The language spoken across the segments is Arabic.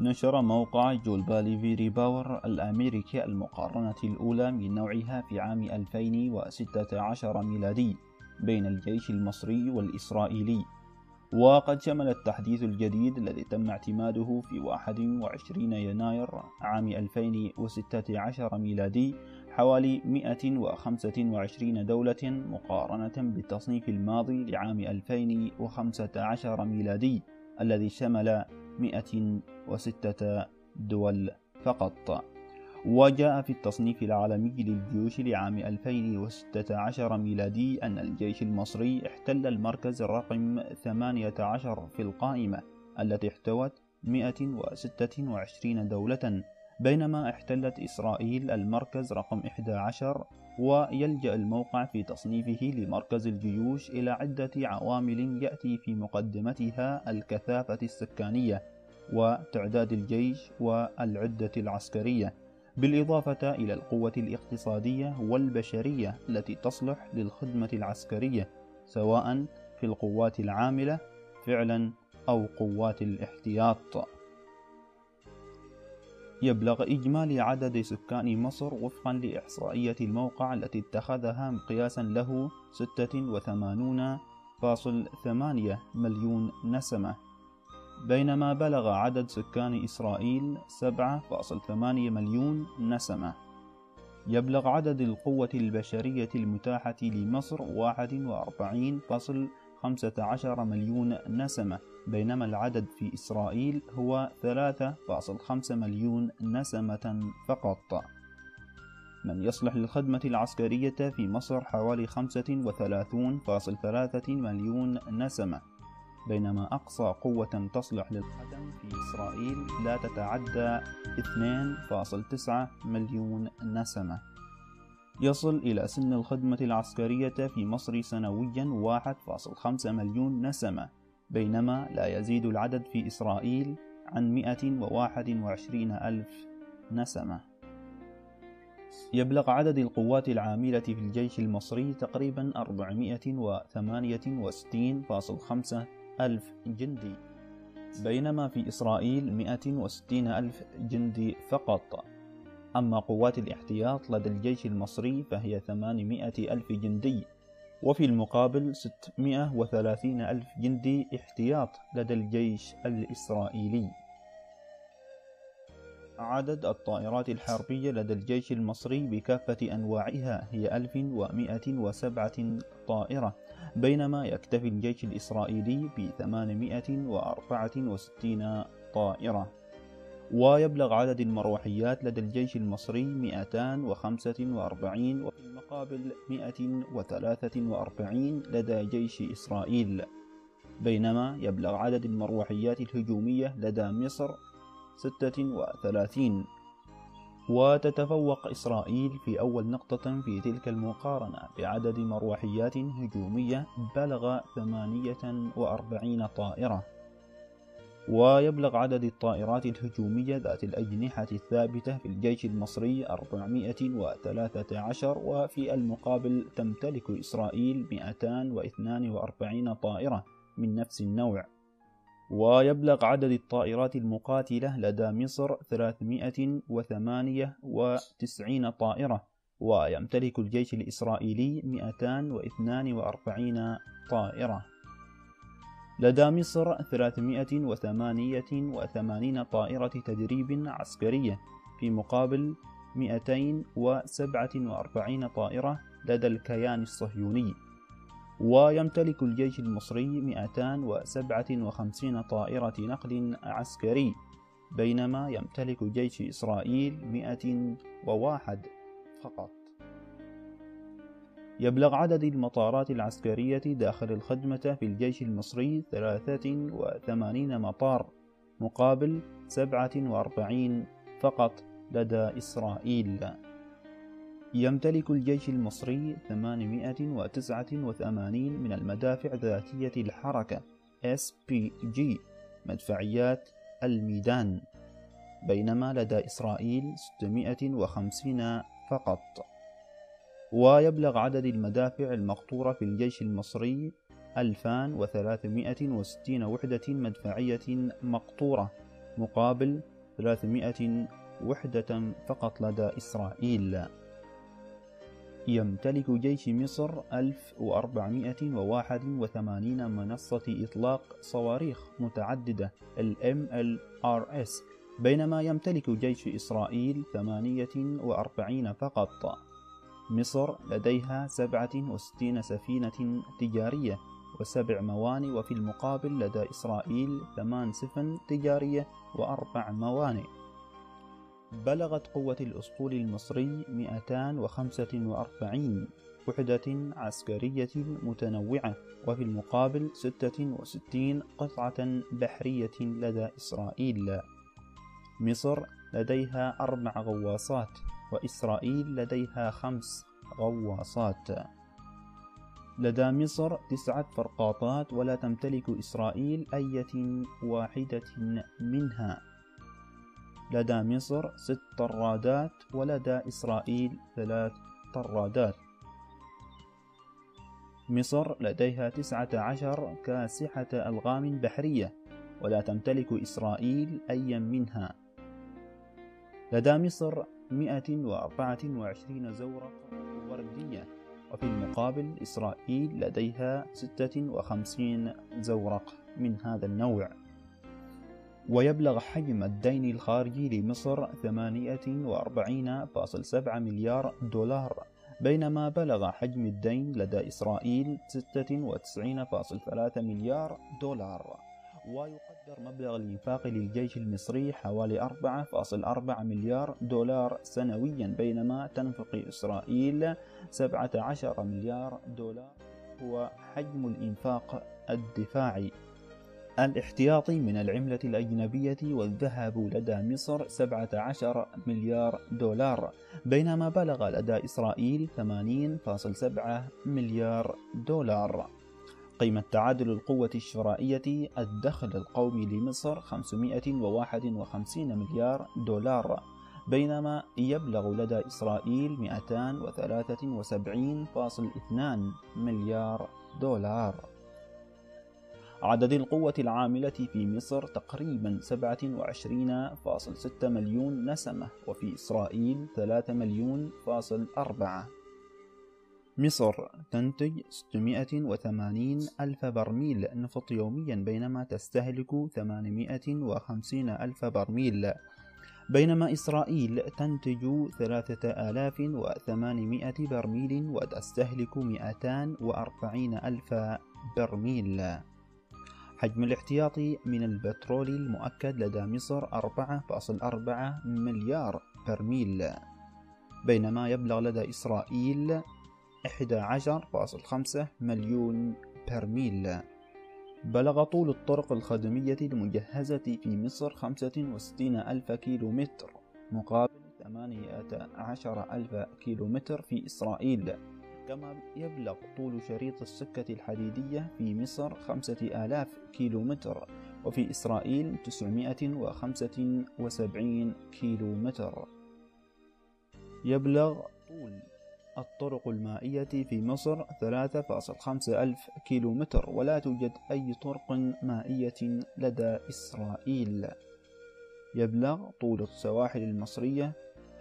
نشر موقع جولبالي فيري باور الأمريكي المقارنة الأولى من نوعها في عام 2016 ميلادي بين الجيش المصري والإسرائيلي، وقد شمل التحديث الجديد الذي تم اعتماده في 21 يناير عام 2016 ميلادي حوالي 125 دولة مقارنة بالتصنيف الماضي لعام 2015 ميلادي الذي شمل 106 دول فقط. وجاء في التصنيف العالمي للجيوش لعام 2016 ميلادي أن الجيش المصري احتل المركز الرقم 18 في القائمة التي احتوت 126 دولة، بينما احتلت إسرائيل المركز رقم 11. ويلجأ الموقع في تصنيفه لمركز الجيوش إلى عدة عوامل يأتي في مقدمتها الكثافة السكانية وتعداد الجيش والعدة العسكرية، بالإضافة إلى القوة الاقتصادية والبشرية التي تصلح للخدمة العسكرية سواء في القوات العاملة فعلا أو قوات الاحتياط. يبلغ إجمالي عدد سكان مصر وفقا لإحصائية الموقع التي اتخذها مقياسا له 86.8 مليون نسمة، بينما بلغ عدد سكان إسرائيل 7.8 مليون نسمة. يبلغ عدد القوة البشرية المتاحة لمصر 41.15 مليون نسمة، بينما العدد في إسرائيل هو 3.5 مليون نسمة فقط. من يصلح للخدمة العسكرية في مصر حوالي 35.3 مليون نسمة، بينما أقصى قوة تصلح للخدم في إسرائيل لا تتعدى 2.9 مليون نسمة. يصل إلى سن الخدمة العسكرية في مصر سنويا 1.5 مليون نسمة، بينما لا يزيد العدد في إسرائيل عن 121 ألف نسمة. يبلغ عدد القوات العاملة في الجيش المصري تقريبا 468.5 ألف جندي، بينما في إسرائيل 160 ألف جندي فقط. أما قوات الاحتياط لدى الجيش المصري فهي 800 ألف جندي، وفي المقابل 630 ألف جندي احتياط لدى الجيش الإسرائيلي. عدد الطائرات الحربية لدى الجيش المصري بكافة أنواعها هي 1107 طائرة، بينما يكتفي الجيش الإسرائيلي ب 864 طائرة. ويبلغ عدد المروحيات لدى الجيش المصري 245 وفي المقابل 143 لدى جيش إسرائيل، بينما يبلغ عدد المروحيات الهجومية لدى مصر 36. وتتفوق إسرائيل في أول نقطة في تلك المقارنة بعدد مروحيات هجومية بلغ 48 طائرة. ويبلغ عدد الطائرات الهجومية ذات الأجنحة الثابتة في الجيش المصري 413، وفي المقابل تمتلك إسرائيل 242 طائرة من نفس النوع. ويبلغ عدد الطائرات المقاتلة لدى مصر 398 طائرة، ويمتلك الجيش الإسرائيلي 242 طائرة. لدى مصر 388 طائرة تدريب عسكرية في مقابل 247 طائرة لدى الكيان الصهيوني. ويمتلك الجيش المصري 257 طائرة نقل عسكري، بينما يمتلك جيش إسرائيل 101 فقط. يبلغ عدد المطارات العسكرية داخل الخدمة في الجيش المصري 83 مطار، مقابل 47 فقط لدى إسرائيل. يمتلك الجيش المصري 889 من المدافع ذاتية الحركة SPG مدفعيات الميدان، بينما لدى إسرائيل 650 فقط. ويبلغ عدد المدافع المقطورة في الجيش المصري 2360 وحدة مدفعية مقطورة، مقابل 300 وحدة فقط لدى إسرائيل. يمتلك جيش مصر 1481 منصة إطلاق صواريخ متعددة MLRS، بينما يمتلك جيش إسرائيل 48 فقط. مصر لديها 67 سفينة تجارية و7 موانئ، وفي المقابل لدى إسرائيل 8 سفن تجارية و4 موانئ. بلغت قوة الأسطول المصري 245 وحدة عسكرية متنوعة، وفي المقابل 66 قطعة بحرية لدى إسرائيل. مصر لديها 4 غواصات، وإسرائيل لديها 5 غواصات. لدى مصر 9 فرقاطات، ولا تمتلك إسرائيل أي واحدة منها. لدى مصر 6 طرادات، ولدى إسرائيل 3 طرادات. مصر لديها 19 كاسحة ألغام بحرية، ولا تمتلك إسرائيل أي منها. لدى مصر 124 زورق وردية، وفي المقابل إسرائيل لديها 56 زورق من هذا النوع. ويبلغ حجم الدين الخارجي لمصر 48.7 مليار دولار، بينما بلغ حجم الدين لدى إسرائيل 96.3 مليار دولار. ويقدر مبلغ الإنفاق للجيش المصري حوالي 4.4 مليار دولار سنويا، بينما تنفق إسرائيل 17 مليار دولار. هو حجم الإنفاق الدفاعي. الاحتياطي من العملة الأجنبية والذهب لدى مصر 17 مليار دولار، بينما بلغ لدى إسرائيل 80.7 مليار دولار. قيمة تعادل القوة الشرائية الدخل القومي لمصر 551 مليار دولار، بينما يبلغ لدى إسرائيل 273.2 مليار دولار. عدد القوة العاملة في مصر تقريبا 27.6 مليون نسمة، وفي إسرائيل 3 مليون فاصل 4. مصر تنتج 680 ألف برميل نفط يوميا، بينما تستهلك 850 ألف برميل، بينما إسرائيل تنتج 3800 برميل وتستهلك 240 ألف برميل. حجم الاحتياطي من البترول المؤكد لدى مصر 4.4 مليار برميل، بينما يبلغ لدى إسرائيل 11.5 مليون برميل. بلغ طول الطرق الخدمية المجهزة في مصر 65 ألف كيلومتر، مقابل 18 ألف كيلومتر في إسرائيل. كما يبلغ طول شريط السكة الحديدية في مصر 5000 كيلومتر، وفي إسرائيل 975 كيلومتر. يبلغ طول الطرق المائية في مصر 3.5 ألف كيلومتر، ولا توجد أي طرق مائية لدى إسرائيل. يبلغ طول السواحل المصرية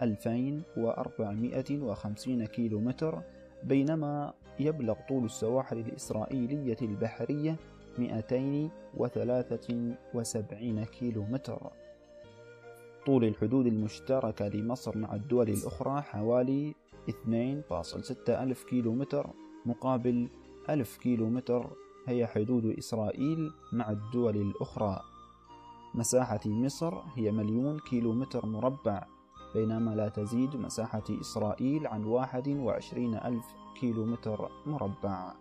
2450 كيلومتر، بينما يبلغ طول السواحل الإسرائيلية البحرية 273 كيلومتر. طول الحدود المشتركة لمصر مع الدول الأخرى حوالي 2.6 ألف كيلومتر، مقابل 1000 كيلومتر هي حدود إسرائيل مع الدول الأخرى. مساحة مصر هي 1,000,000 كيلومتر مربع، بينما لا تزيد مساحة إسرائيل عن 21,000 كيلومتر مربع.